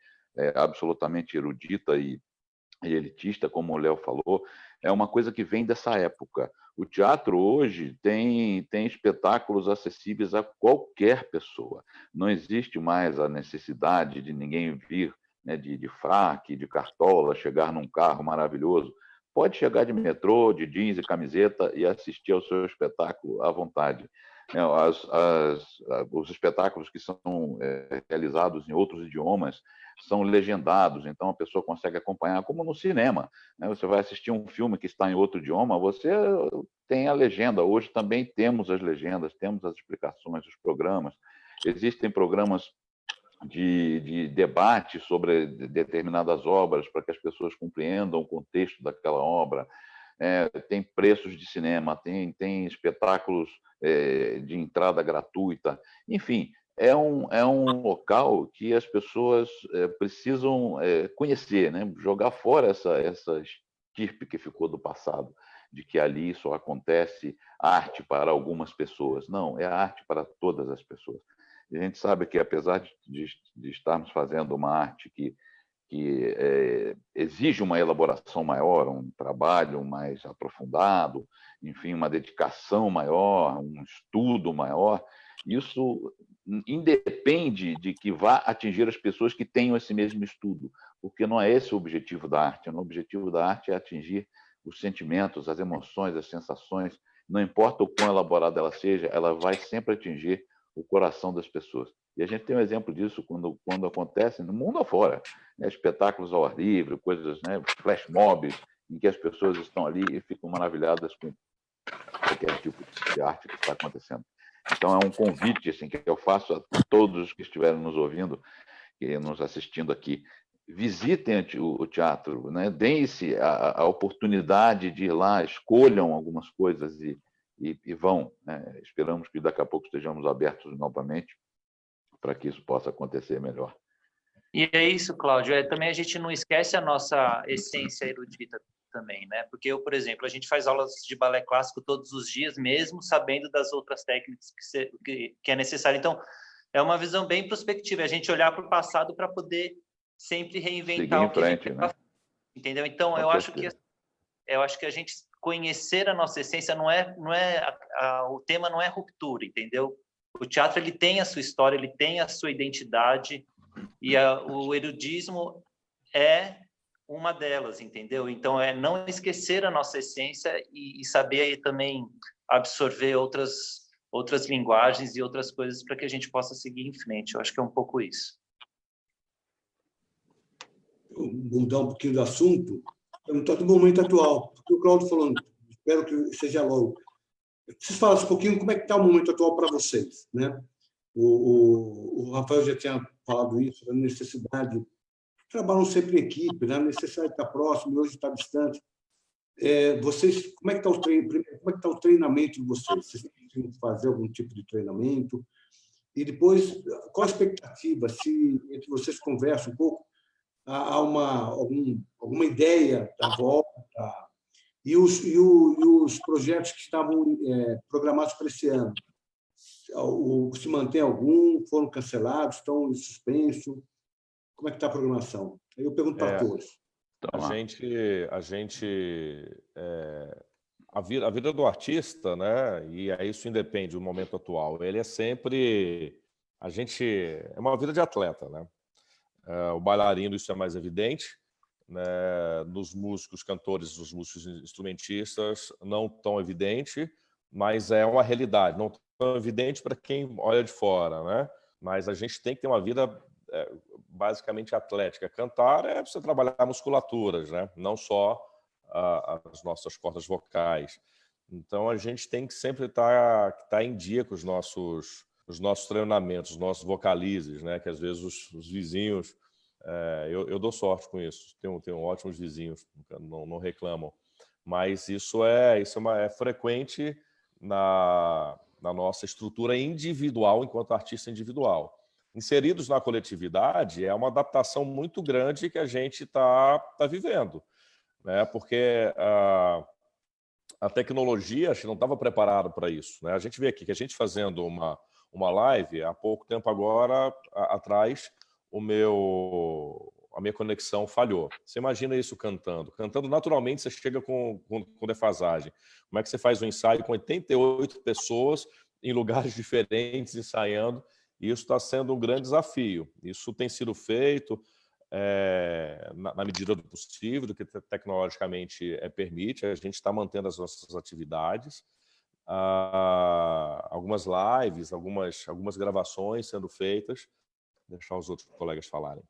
absolutamente erudita e elitista, como o Léo falou, é uma coisa que vem dessa época. O teatro hoje tem espetáculos acessíveis a qualquer pessoa. Não existe mais a necessidade de ninguém vir, né, de fraque, de cartola, chegar num carro maravilhoso. Pode chegar de metrô, de jeans e camiseta e assistir ao seu espetáculo à vontade. Os espetáculos que são realizados em outros idiomas são legendados, então a pessoa consegue acompanhar, como no cinema, né? Você vai assistir um filme que está em outro idioma, você tem a legenda. Hoje também temos as legendas, temos as explicações, os programas. Existem programas de debate sobre determinadas obras para que as pessoas compreendam o contexto daquela obra. Tem preços de cinema, tem espetáculos de entrada gratuita, enfim, é um local que as pessoas precisam conhecer, né? Jogar fora essa estirpe que ficou do passado, de que ali só acontece arte para algumas pessoas. Não, é arte para todas as pessoas. E a gente sabe que, apesar de estarmos fazendo uma arte que exige uma elaboração maior, um trabalho mais aprofundado, enfim, uma dedicação maior, um estudo maior, isso independe de que vá atingir as pessoas que tenham esse mesmo estudo, porque não é esse o objetivo da arte. O objetivo da arte é atingir os sentimentos, as emoções, as sensações, não importa o quão elaborada ela seja, ela vai sempre atingir o coração das pessoas. E a gente tem um exemplo disso quando acontece no mundo afora, né? Espetáculos ao ar livre, coisas, né? Flash mobs, em que as pessoas estão ali e ficam maravilhadas com qualquer tipo de arte que está acontecendo. Então, é um convite assim, que eu faço a todos os que estiverem nos ouvindo e nos assistindo aqui. Visitem o teatro, né? Deem-se a oportunidade de ir lá, escolham algumas coisas e vão. Né? Esperamos que daqui a pouco estejamos abertos novamente para que isso possa acontecer melhor. E é isso, Cláudio. Também a gente não esquece a nossa essência erudita também, né? Porque eu, por exemplo, a gente faz aulas de balé clássico todos os dias, mesmo sabendo das outras técnicas que é necessário. Então, é uma visão bem prospectiva, a gente olhar para o passado para poder sempre reinventar o que a gente né? Entendeu? Então, eu acho que a gente conhecer a nossa essência o tema não é ruptura, entendeu? O teatro ele tem a sua história, ele tem a sua identidade e o erudismo é uma delas, entendeu? Então, é não esquecer a nossa essência e saber aí também absorver outras linguagens e outras coisas para que a gente possa seguir em frente. Eu acho que é um pouco isso. Vou mudar um pouquinho do assunto, perguntar do momento atual, porque o Cláudio falou, espero que seja logo. Vocês falassem um pouquinho como é que está o momento atual para vocês, né? O Rafael já tinha falado isso, a necessidade, trabalham sempre em equipe, né? A necessidade de estar próximo, e hoje está distante. Vocês, como é que está o treinamento de vocês? Vocês têm que fazer algum tipo de treinamento? E depois, qual a expectativa? Se entre vocês conversam um pouco, há alguma ideia da volta? E os projetos que estavam programados para esse ano? Se mantém algum? Foram cancelados? Estão em suspenso? Como é que está a programação? Aí eu pergunto para todos. A vida do artista, né? E aí isso independe do momento atual. Ele é sempre... é uma vida de atleta, né? O bailarino, isso é mais evidente, né? Dos músicos, cantores, dos músicos instrumentistas, não tão evidente, mas é uma realidade. Não tão evidente para quem olha de fora, né? Mas a gente tem que ter uma vida basicamente atlética. Cantar é você trabalhar musculaturas, né? Não só as nossas cordas vocais. Então, a gente tem que sempre estar em dia com os nossos treinamentos, os nossos vocalizes, né? Que às vezes os vizinhos... eu dou sorte com isso. Tenho ótimos vizinhos, não reclamam. Mas isso é frequente na nossa estrutura individual, enquanto artista individual. Inseridos na coletividade, é uma adaptação muito grande que a gente está vivendo, né? Porque a tecnologia, a gente não estava preparado para isso, né? A gente vê aqui que a gente fazendo uma live, há pouco tempo agora, atrás, a minha conexão falhou. Você imagina isso cantando. Cantando, naturalmente, você chega com defasagem. Como é que você faz um ensaio com 88 pessoas em lugares diferentes, ensaiando? E isso está sendo um grande desafio. Isso tem sido feito na medida do possível, do que tecnologicamente permite. A gente está mantendo as nossas atividades. Algumas lives, algumas gravações sendo feitas. Deixar os outros colegas falarem.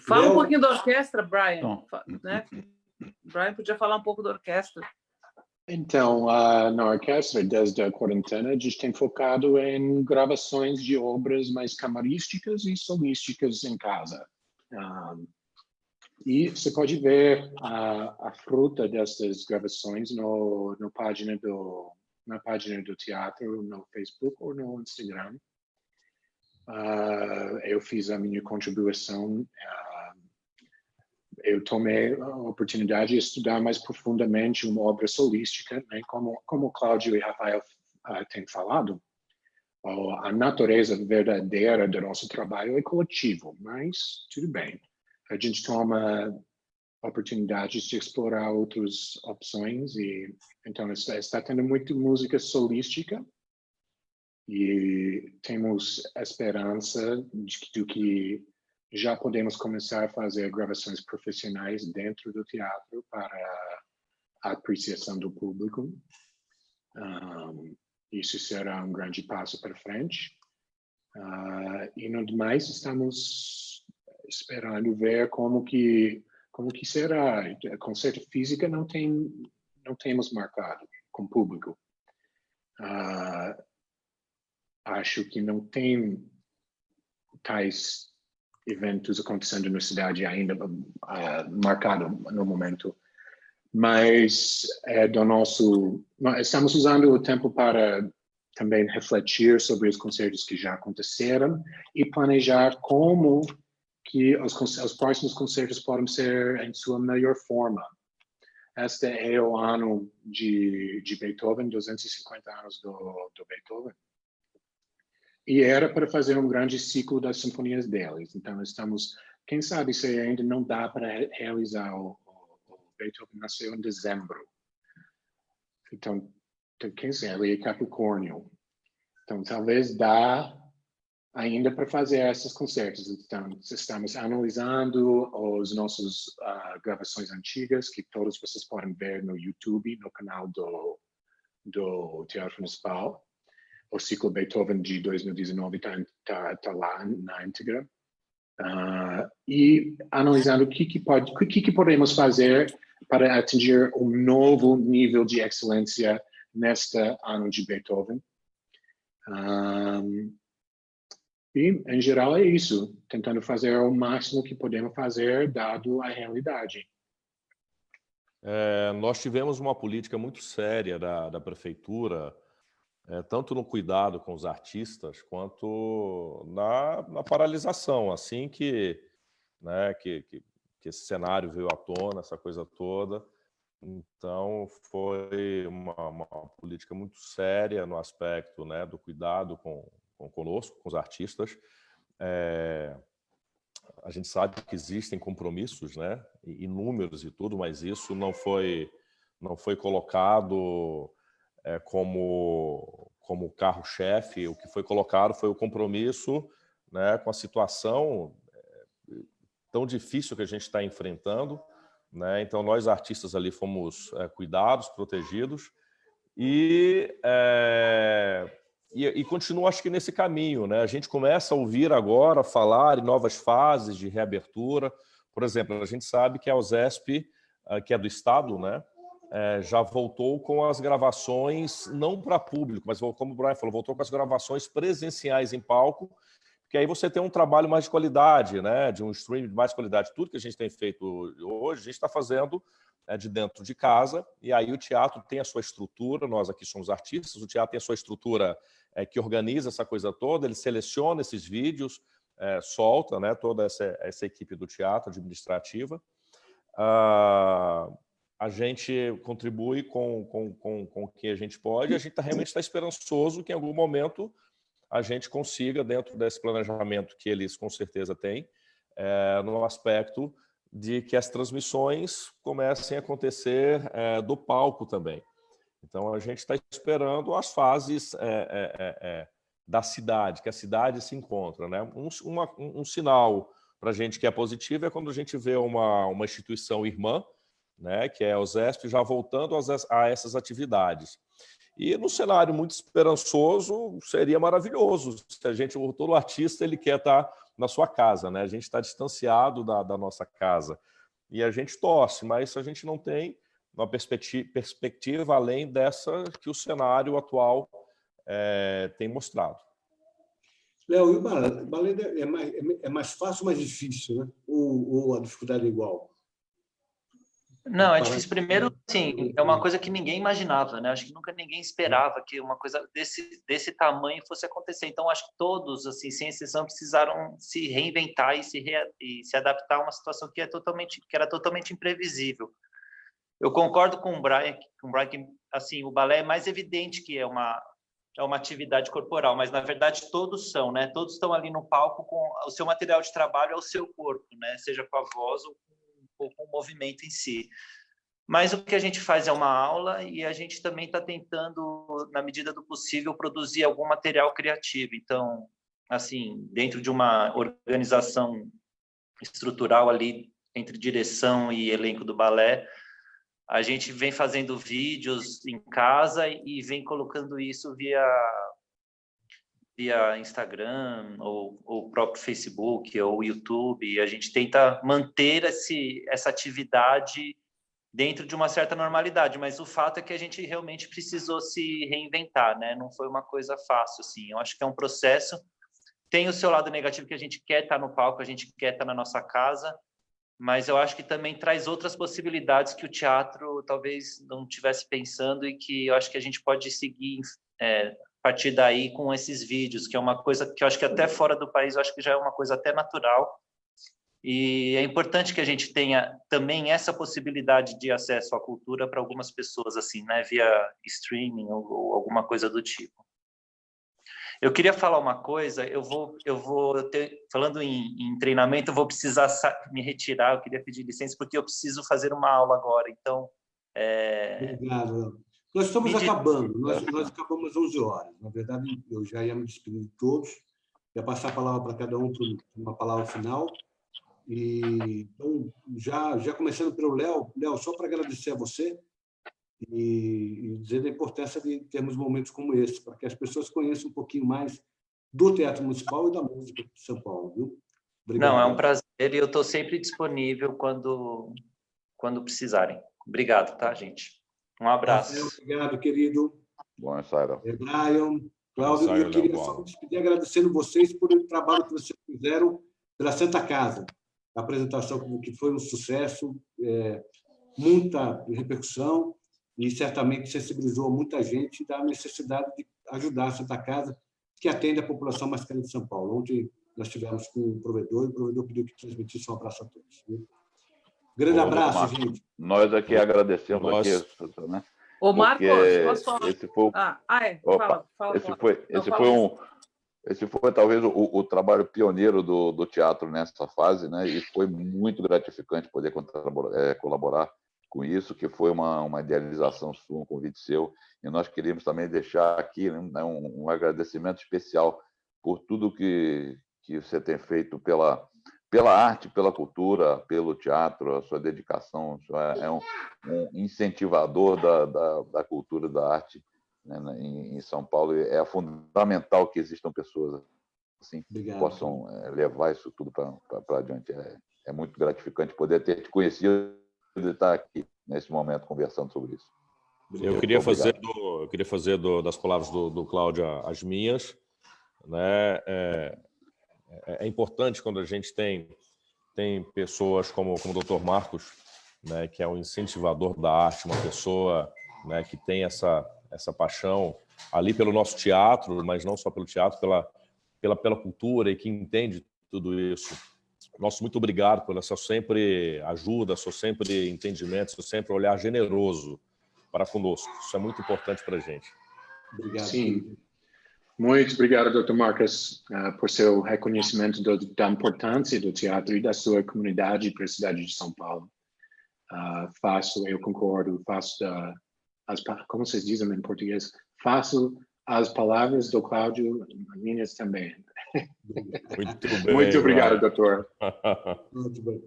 Fala um pouquinho da orquestra, Brian. Né? Brian podia falar um pouco da orquestra. Então, na orquestra, desde a quarentena, a gente tem focado em gravações de obras mais camarísticas e solísticas em casa. E você pode ver a fruta dessas gravações na página do teatro, no Facebook ou no Instagram. Eu fiz a minha contribuição. Eu tomei a oportunidade de estudar mais profundamente uma obra solística, né? Como Cláudio e Rafael têm falado, a natureza verdadeira do nosso trabalho é coletivo, mas tudo bem. A gente toma oportunidades de explorar outras opções e então está tendo muita música solística e temos esperança de que já podemos começar a fazer gravações profissionais dentro do teatro para a apreciação do público. Isso será um grande passo para frente. E no demais, estamos esperando ver como que será. Concerto física não temos marcado com público. Acho que não tem tais eventos acontecendo na cidade ainda marcado no momento, mas estamos usando o tempo para também refletir sobre os concertos que já aconteceram e planejar como que os próximos concertos podem ser em sua melhor forma. Este é o ano de Beethoven, 250 anos do Beethoven. E era para fazer um grande ciclo das sinfonias deles. Então, quem sabe se ainda não dá para realizar o Beethoven nasceu em dezembro. Então quem sabe, ele é Capricórnio. Então, talvez dá ainda para fazer esses concertos. Então, estamos analisando as nossas gravações antigas, que todos vocês podem ver no YouTube, no canal do Teatro Municipal. O ciclo Beethoven de 2019 está lá na íntegra. E analisando o que podemos fazer para atingir um novo nível de excelência neste ano de Beethoven. E, em geral, é isso. Tentando fazer o máximo que podemos fazer, dado a realidade. Nós tivemos uma política muito séria da prefeitura, tanto no cuidado com os artistas, quanto na paralisação. Assim que esse cenário veio à tona, essa coisa toda. Então, foi uma política muito séria no aspecto, né, do cuidado conosco, com os artistas. A gente sabe que existem compromissos, né, inúmeros e tudo, mas isso não foi colocado como carro-chefe. O que foi colocado foi o compromisso, né, com a situação tão difícil que a gente está enfrentando, né? Então, nós artistas ali fomos cuidados, protegidos e continuo, acho que, nesse caminho, né? A gente começa a ouvir agora falar em novas fases de reabertura. Por exemplo, a gente sabe que a USESP, que é do Estado, né, já voltou com as gravações, não para público, mas, como o Brian falou, voltou com as gravações presenciais em palco, que aí você tem um trabalho mais de qualidade, né, de um streaming de mais qualidade. Tudo que a gente tem feito hoje, a gente está fazendo de dentro de casa, e aí o teatro tem a sua estrutura, nós aqui somos artistas, o teatro tem a sua estrutura que organiza essa coisa toda, ele seleciona esses vídeos, solta, né, toda essa equipe do teatro administrativa. A gente contribui com o que a gente pode, e a gente realmente está esperançoso que em algum momento a gente consiga, dentro desse planejamento que eles com certeza têm, no aspecto de que as transmissões comecem a acontecer do palco também. Então, a gente está esperando as fases da cidade, que a cidade se encontra, né? Um sinal para a gente que é positivo é quando a gente vê uma instituição irmã, né, que é a USESP, já voltando a essas atividades. E no cenário muito esperançoso, seria maravilhoso se todo artista ele quer estar na sua casa, né? A gente está distanciado da nossa casa e a gente torce, mas a gente não tem uma perspectiva além dessa que o cenário atual tem mostrado. Léo, e o balé é mais fácil ou mais difícil, né? Ou a dificuldade é igual? Não, é difícil. Primeiro, sim, é uma coisa que ninguém imaginava, né? Acho que nunca ninguém esperava que uma coisa desse tamanho fosse acontecer. Então, acho que todos, assim, sem exceção, precisaram se reinventar e se adaptar a uma situação que era totalmente imprevisível. Eu concordo com o Brian que, assim, o balé é mais evidente que é uma atividade corporal, mas na verdade todos são, né? Todos estão ali no palco com o seu material de trabalho, é o seu corpo, né? Seja com a voz ou com o movimento em si. Mas o que a gente faz é uma aula e a gente também está tentando, na medida do possível, produzir algum material criativo. Então, assim, dentro de uma organização estrutural ali entre direção e elenco do balé. A gente vem fazendo vídeos em casa e vem colocando isso via Instagram ou o próprio Facebook ou YouTube. E a gente tenta manter essa atividade dentro de uma certa normalidade, mas o fato é que a gente realmente precisou se reinventar, né? Não foi uma coisa fácil, assim. Eu acho que é um processo. Tem o seu lado negativo, que a gente quer estar no palco, a gente quer estar na nossa casa, mas eu acho que também traz outras possibilidades que o teatro talvez não estivesse pensando e que eu acho que a gente pode seguir a partir daí com esses vídeos, que é uma coisa que eu acho que até fora do país, eu acho que já é uma coisa até natural. E é importante que a gente tenha também essa possibilidade de acesso à cultura para algumas pessoas, assim, né, via streaming ou alguma coisa do tipo. Eu queria falar uma coisa, falando em treinamento, eu vou precisar me retirar, eu queria pedir licença, porque eu preciso fazer uma aula agora, então... Obrigado. Nós estamos acabando, nós acabamos às 11 horas. Na verdade, eu já ia me despedir de todos, ia passar a palavra para cada um por uma palavra final. Então, já começando pelo Léo, só para agradecer a você e dizer da importância de termos momentos como esse, para que as pessoas conheçam um pouquinho mais do Teatro Municipal e da música de São Paulo. Viu? Obrigado. Não, é um prazer e eu estou sempre disponível quando precisarem. Obrigado, tá, gente? Um abraço. Obrigado, querido. Bom, Saira. Brian, Cláudio, eu queria só me despedir agradecendo vocês por o trabalho que vocês fizeram pela Santa Casa. A apresentação que foi um sucesso, muita repercussão e certamente sensibilizou muita gente da necessidade de ajudar a Santa Casa, que atende a população mais carente de São Paulo. Ontem nós tivemos com o provedor, e o provedor pediu que transmitisse um abraço a todos. Viu? Grande abraço, gente. Nós aqui agradecemos. Né? Ô, Marcos, posso falar? Esse foi... Fala. Esse foi talvez o trabalho pioneiro do teatro nessa fase, né? E foi muito gratificante poder colaborar com isso, que foi uma idealização sua, um convite seu. E nós queríamos também deixar aqui, né, um agradecimento especial por tudo que você tem feito pela arte, pela cultura, pelo teatro, a sua dedicação. É um incentivador da cultura, da arte, né, em São Paulo. É fundamental que existam pessoas assim que possam levar isso tudo para adiante. É muito gratificante poder ter te conhecido e estar aqui nesse momento conversando sobre isso. Eu queria fazer das palavras do Cláudio as minhas, né? É importante quando a gente tem pessoas como o Dr. Marcos, né, que é um incentivador da arte, uma pessoa, né, que tem essa paixão ali pelo nosso teatro, mas não só pelo teatro, pela cultura, e que entende tudo isso. Nosso muito obrigado pela sua sempre ajuda, seu sempre entendimento, seu sempre olhar generoso para conosco. Isso é muito importante para a gente. Obrigado. Sim. Muito obrigado, Dr. Marcos, por seu reconhecimento da importância do teatro e da sua comunidade para a cidade de São Paulo. Eu concordo, como vocês dizem em português, faço as palavras do Cláudio, minhas também. Muito bem. Muito obrigado, doutor. Muito bem.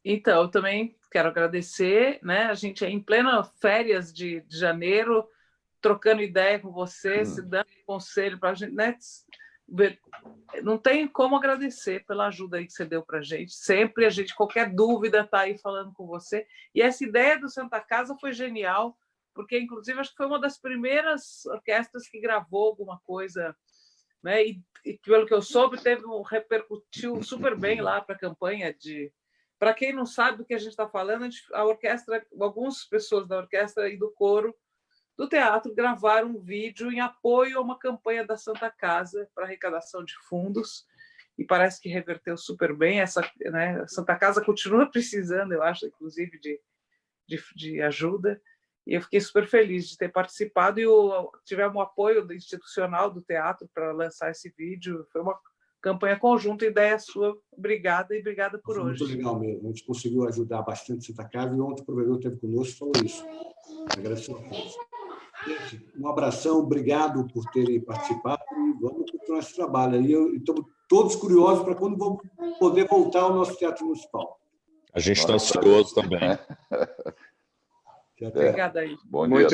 Então, eu também quero agradecer, né? A gente é em plena férias de janeiro, trocando ideia com você, se dando conselho para a gente, né? Não tem como agradecer pela ajuda aí que você deu para a gente. Sempre qualquer dúvida, está aí falando com você. E essa ideia do Santa Casa foi genial, porque, inclusive, acho que foi uma das primeiras orquestras que gravou alguma coisa, né? E pelo que eu soube, repercutiu super bem lá para a campanha de... Para quem não sabe do que a gente está falando, a orquestra, algumas pessoas da orquestra e do coro do teatro gravaram um vídeo em apoio a uma campanha da Santa Casa para arrecadação de fundos, e parece que reverteu super bem. A Santa Casa continua precisando, eu acho, inclusive, de ajuda, e eu fiquei super feliz de ter participado, e tivemos um apoio institucional do teatro para lançar esse vídeo. Foi uma campanha conjunta, ideia sua. Obrigada, e obrigada por hoje. Muito legal mesmo. A gente conseguiu ajudar bastante Santa Casa, e ontem o provedor esteve conosco e falou isso. Agradeço a todos. Gente, um abração, obrigado por terem participado e vamos continuar esse trabalho. E estamos todos curiosos para quando vamos poder voltar ao nosso Teatro Municipal. A gente está ansioso também. Tchau, tchau. Obrigada aí. Bom dia.